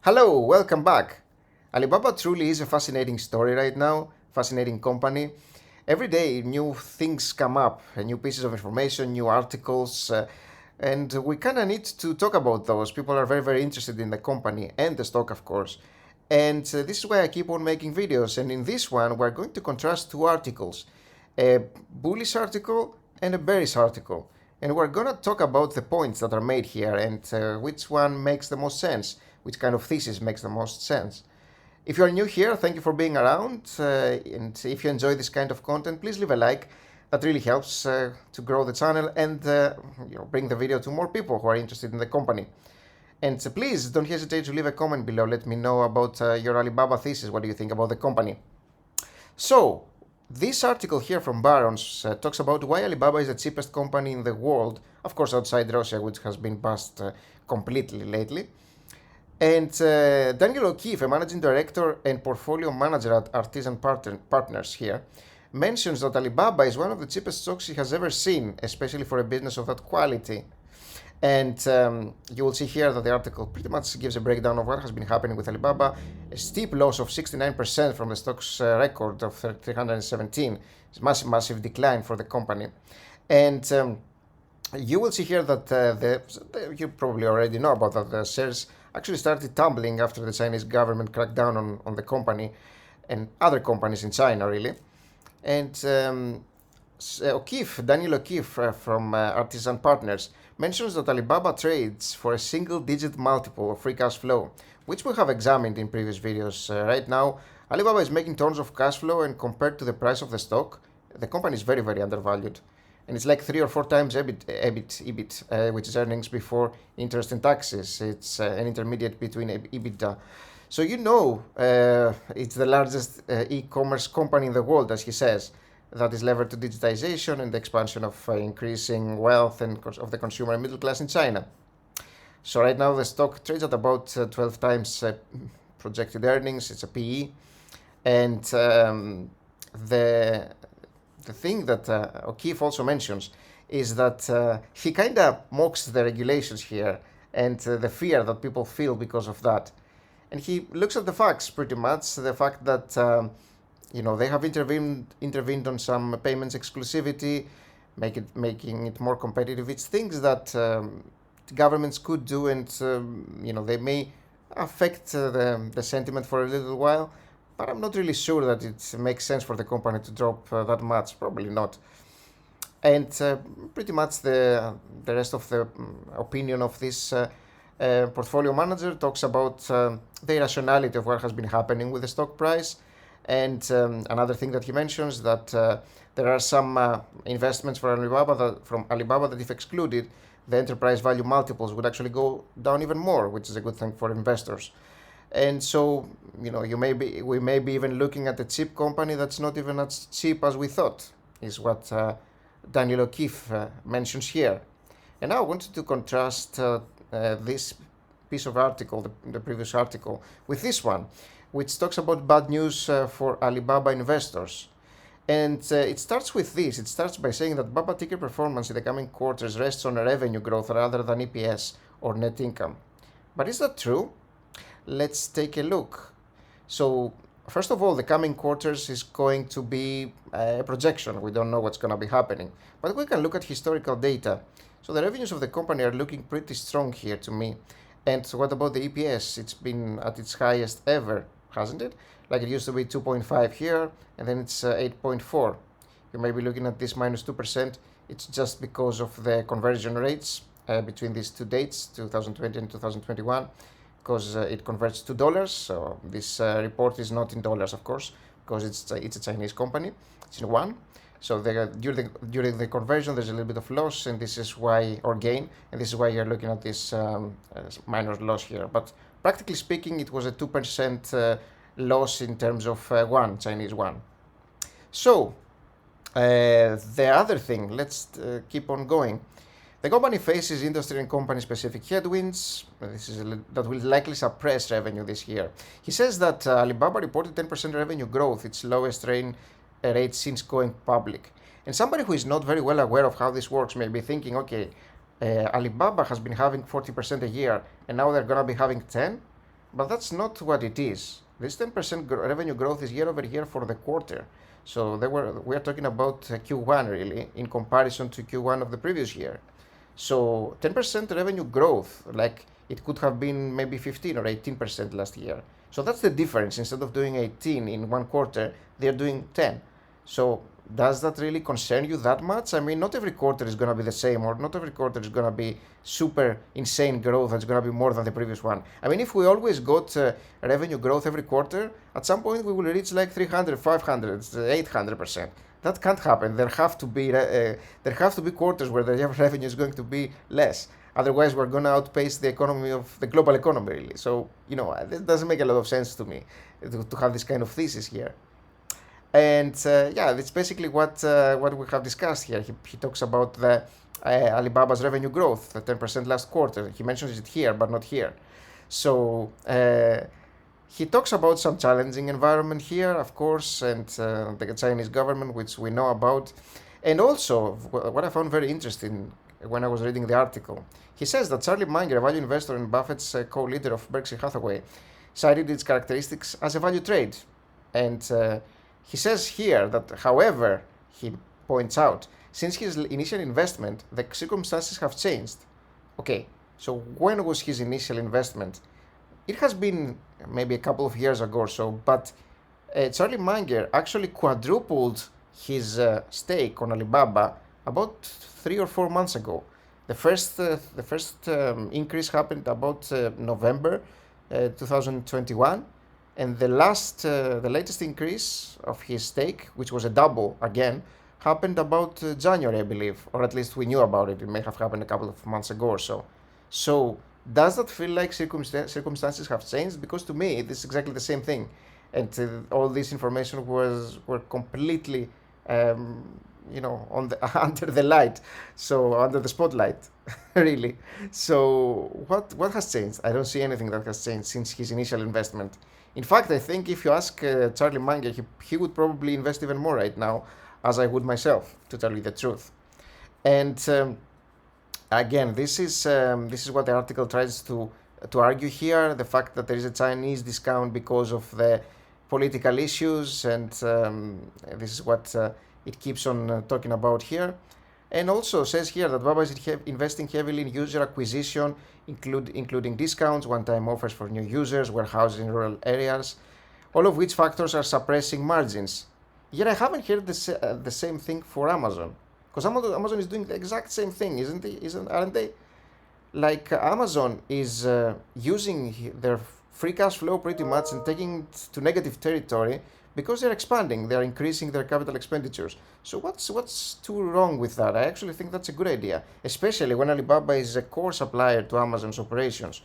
Hello, welcome back. Alibaba truly is a fascinating story right now, fascinating company. Every day, new things come up, new pieces of information, new articles, and we kind of need to talk about those. People are very, very interested in the company and the stock, of course. And this is why I keep on making videos. And in this one, we're going to contrast two articles, a bullish article and a bearish article. And we're going to talk about the points that are made here and which one makes the most sense, which kind of thesis makes the most sense. If you are new here, thank you for being around. And if you enjoy this kind of content, please leave a like. That really helps to grow the channel and bring the video to more people who are interested in the company. And please don't hesitate to leave a comment below. Let me know about your Alibaba thesis. What do you think about the company? So, this article here from Barron's talks about why Alibaba is the cheapest company in the world, of course outside Russia, which has been bust completely lately. And Daniel O'Keefe, a managing director and portfolio manager at Artisan Partners here, mentions that Alibaba is one of the cheapest stocks he has ever seen, especially for a business of that quality. And you will see here that the article pretty much gives a breakdown of what has been happening with Alibaba. A steep loss of 69% from the stock's record of 317. It's a massive, massive decline for the company. And you will see here that you probably already know about that the shares actually started tumbling after the Chinese government cracked down on the company and other companies in China, really. And Daniel O'Keefe from Artisan Partners mentions that Alibaba trades for a single-digit multiple of free cash flow, which we have examined in previous videos. Right now, Alibaba is making tons of cash flow, and compared to the price of the stock, the company is very, very undervalued. And it's like 3 or 4 times EBIT, which is earnings before interest and taxes. It's an intermediate between EBITDA. So it's the largest e-commerce company in the world, as he says, that is levered to digitization and the expansion of increasing wealth and of the consumer and middle class in China. So right now the stock trades at about 12 times projected earnings. It's a PE. And the thing that O'Keefe also mentions is that he kind of mocks the regulations here and the fear that people feel because of that. And he looks at the facts pretty much, the fact that they have intervened on some payments exclusivity, making it more competitive. It's things that governments could do, and they may affect the sentiment for a little while. But I'm not really sure that it makes sense for the company to drop that much. Probably not. And pretty much the rest of the opinion of this portfolio manager talks about the irrationality of what has been happening with the stock price. And another thing that he mentions that there are some investments from Alibaba that if excluded, the enterprise value multiples would actually go down even more, which is a good thing for investors. And so, we may be even looking at a cheap company that's not even as cheap as we thought, is what Daniel O'Keefe mentions here. And now I wanted to contrast this piece of article, the previous article, with this one, which talks about bad news for Alibaba investors. And it starts with this. It starts by saying that Baba ticker performance in the coming quarters rests on revenue growth rather than EPS or net income. But is that true? Let's take a look. So, first of all, the coming quarters is going to be a projection. We don't know what's going to be happening. But we can look at historical data. So the revenues of the company are looking pretty strong here to me. And what about the EPS? It's been at its highest ever, hasn't it? Like it used to be 2.5 here, and then it's 8.4. You may be looking at this minus 2%. It's just because of the conversion rates between these two dates, 2020 and 2021, because it converts to dollars. So this report is not in dollars, of course, because it's a Chinese company. It's in yuan. So during the conversion, there's a little bit of loss, and this is why, or gain, and this is why you're looking at this minor loss here. But practically speaking, it was a 2% loss in terms of Chinese yuan. So the other thing, let's keep on going. The company faces industry and company-specific headwinds. That will likely suppress revenue this year. He says that Alibaba reported 10% revenue growth, its lowest rate since going public. And somebody who is not very well aware of how this works may be thinking, okay, Alibaba has been having 40% a year, and now they're going to be having 10? but that's not what it is. This 10% revenue growth is year over year for the quarter. So we are talking about Q1 really in comparison to Q1 of the previous year. So 10% revenue growth, like it could have been maybe 15 or 18% last year. So that's the difference. Instead of doing 18 in one quarter, they're doing 10. So does that really concern you that much? I mean, not every quarter is going to be the same, or not every quarter is going to be super insane growth that's going to be more than the previous one. I mean, if we always got revenue growth every quarter, at some point we will reach like 300, 500, 800%. That can't happen. There have to be quarters where the revenue is going to be less. Otherwise, we're going to outpace the economy of the global economy, really. So, it doesn't make a lot of sense to me to have this kind of thesis here. And that's basically what we have discussed here. He talks about the Alibaba's revenue growth, the 10% last quarter. He mentions it here, but not here. So he talks about some challenging environment here, of course, and the Chinese government, which we know about. And also, what I found very interesting when I was reading the article, he says that Charlie Munger, a value investor and Buffett's co-leader of Berkshire Hathaway, cited its characteristics as a value trade. And he says here that, however, he points out, since his initial investment, the circumstances have changed. Okay, so when was his initial investment? It has been maybe a couple of years ago or so, but Charlie Munger actually quadrupled his stake on Alibaba about 3 or 4 months ago. The first increase happened about November 2021. And the latest increase of his stake, which was a double again, happened about January, I believe, or at least we knew about it. It may have happened a couple of months ago or so. So does that feel like circumstances have changed? Because to me, this is exactly the same thing, and all this information were completely, on the under the light, so under the spotlight, really. So what has changed? I don't see anything that has changed since his initial investment. In fact, I think if you ask Charlie Munger, he would probably invest even more right now, as I would myself, to tell you the truth. And again, this is what the article tries to argue here: the fact that there is a Chinese discount because of the political issues, and this is what it keeps on talking about here. And also says here that Baba is investing heavily in user acquisition, including discounts, one-time offers for new users, warehouses in rural areas, all of which factors are suppressing margins. Yet I haven't heard the same thing for Amazon, because Amazon is doing the exact same thing, aren't they? Like Amazon is using their free cash flow pretty much and taking it to negative territory because they're expanding, they're increasing their capital expenditures. So what's too wrong with that? I actually think that's a good idea, especially when Alibaba is a core supplier to Amazon's operations,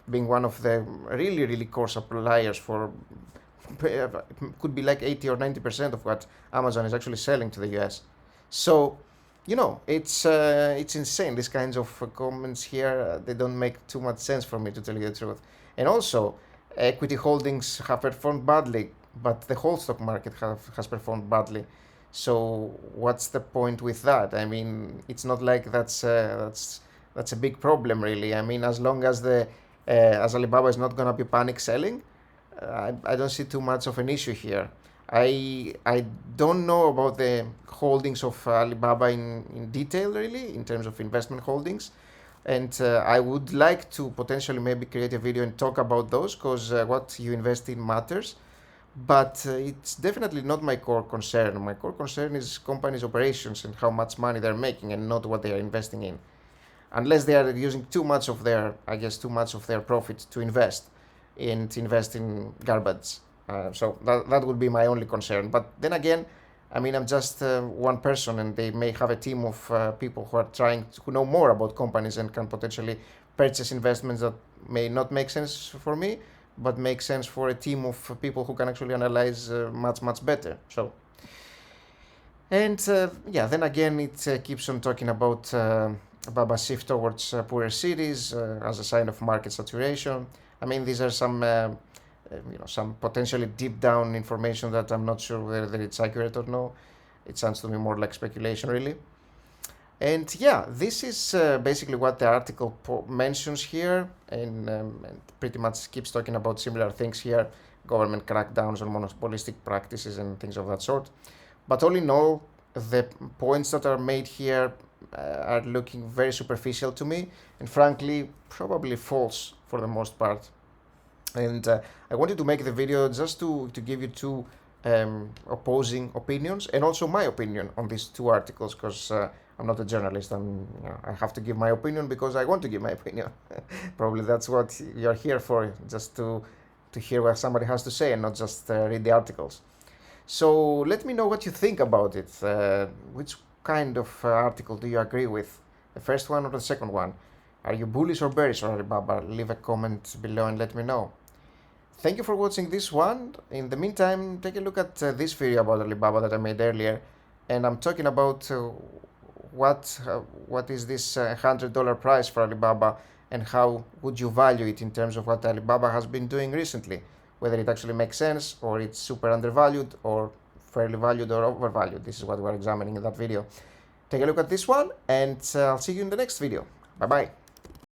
being one of the really, really core suppliers for, could be like 80 or 90% of what Amazon is actually selling to the US. So, it's insane. These kinds of comments here, they don't make too much sense for me, to tell you the truth. And also, equity holdings have performed badly, but the whole stock market has performed badly. So what's the point with that? I mean, it's not like that's a big problem, really. I mean, as long as as Alibaba is not gonna be panic selling, I don't see too much of an issue here. I don't know about the holdings of Alibaba in detail, really, in terms of investment holdings. And I would like to potentially maybe create a video and talk about those, because what you invest in matters. But it's definitely not my core concern. My core concern is companies' operations and how much money they're making, and not what they are investing in. Unless they are using too much of their profit to invest in garbage. So that would be my only concern. But then again, I mean, I'm just one person, and they may have a team of people who know more about companies and can potentially purchase investments that may not make sense for me, but make sense for a team of people who can actually analyze much better. So, and then again, it keeps on talking about Baba's shift towards poorer cities as a sign of market saturation. I mean, these are some potentially deep down information that I'm not sure whether it's accurate or no. It sounds to me more like speculation, really. And yeah, this is basically what the article mentions here, and pretty much keeps talking about similar things here, government crackdowns on monopolistic practices and things of that sort. But all in all, the points that are made here are looking very superficial to me, and frankly, probably false for the most part. And I wanted to make the video just to give you two opposing opinions, and also my opinion on these two articles, because I'm not a journalist. I have to give my opinion because I want to give my opinion. Probably that's what you're here for, just to hear what somebody has to say and not just read the articles. So let me know what you think about it. Which kind of article do you agree with? The first one or the second one? Are you bullish or bearish on Alibaba? Leave a comment below and let me know. Thank you for watching this one. In the meantime, take a look at this video about Alibaba that I made earlier, and I'm talking about what is this $100 price for Alibaba, and how would you value it in terms of what Alibaba has been doing recently, whether it actually makes sense, or it's super undervalued, or fairly valued, or overvalued. This is what we're examining in that video. Take a look at this one, and I'll see you in the next video. Bye bye.